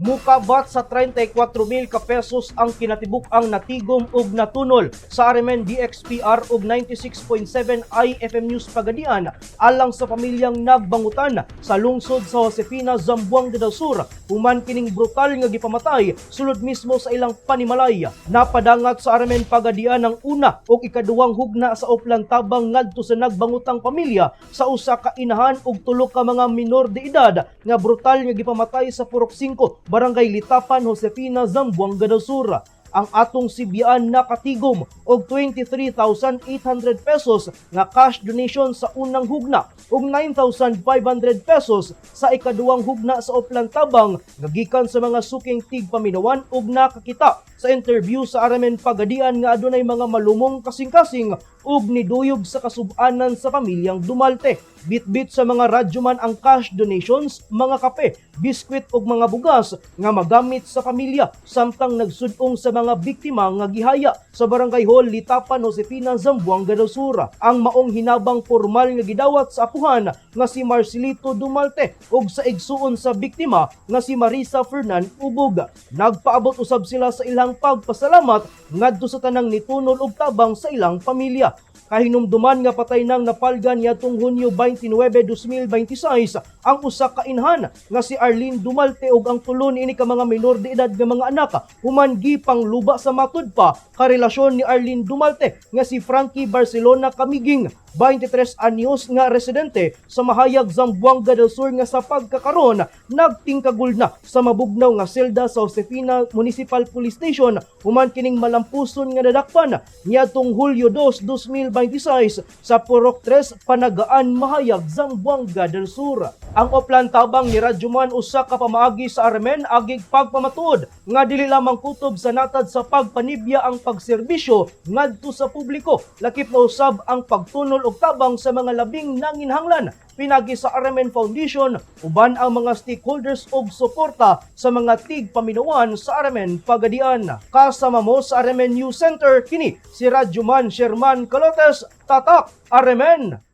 Mukabat sa 34,000 ka pesos ang kinatibuk-ang natigom ug natunol sa Aremen DXPR ug 96.7 IFM News Pagadian alang sa pamilyang nagbangutan sa lungsod sa Josefina, Zamboanga del Sur human kining brutal nga gipamatay sulod mismo sa ilang panimalay. Napadangat sa Aremen Pagadian ang una ug ikaduhang hugna sa Oplan tabang ngadto sa nagbangutang pamilya sa usa ka inahan ug tulo ka mga minor de edad nga brutal nga gipamatay sa Purok 5 Barangay Litapan, Josefina, Zamboanga del Sur. Ang atong CBN nakatigom og 23,800 pesos nga cash donation sa unang hugna ug 9,500 pesos sa ikaduhang hugna sa Oplan tabang nga gikan sa mga suking tigpaminawan ug nakakita sa interview sa Aremen Pagadian nga adunay mga malumong kasing-kasing ug niduyog sa kasub-anan sa pamilyang Dumalte. Bit-bit sa mga radyoman ang cash donations, mga kape, biskwit ug mga bugas nga magamit sa pamilya samtang nagsud-ong sa mga biktima nga gihaya sa Barangay Hall, Litapan, Josefina, Zamboanga del Sur. Ang maong hinabang formal nga gidawat sa apuhan nga si Marcelito Dumalte ug sa igsuon sa biktima nga si Marisa Fernan Ubog. Nagpaabot usab sila sa ilang pagpasalamat ngadto sa tanang nitunol og tabang sa ilang pamilya. Kahinumduman nga patay nang napalgan niadtong Hunyo 29, 2026 ang usa ka inhan nga si Arlene Dumalte ug ang tulo niini ka mga minor de edad nga mga anak human gipangluba sa matud pa karelasyon ni Arlene Dumalte nga si Frankie Barcelona Camiging, 23 anyos nga residente sa Mahayag, Zamboanga del Sur nga sa pagkakaron nagtingkagul na sa mabugnaw nga selda sa Josefina Municipal Police Station human kining malampuson nga nadakpan niadtong Hulyo 2, 2026 sa Purok 3, Panagaan, Mahayag, Zamboanga del Sur. Ang Oplan tabang ni Radyoman usa ka pamaagi sa Aremen agig pagpamatud nga dili lamang kutob sa natad sa pagpanibya ang pagserbisyo ngadto sa publiko, lakip na usab ang pagtunol og tabang sa mga labing nanginhanglan pinagi sa Aremen Foundation uban ang mga stakeholders og suporta sa mga tigpaminawan sa Aremen Pagadian. Kasama mo sa Aremen News Center kini si Radyoman Sherman Calotes, Tatak Aremen.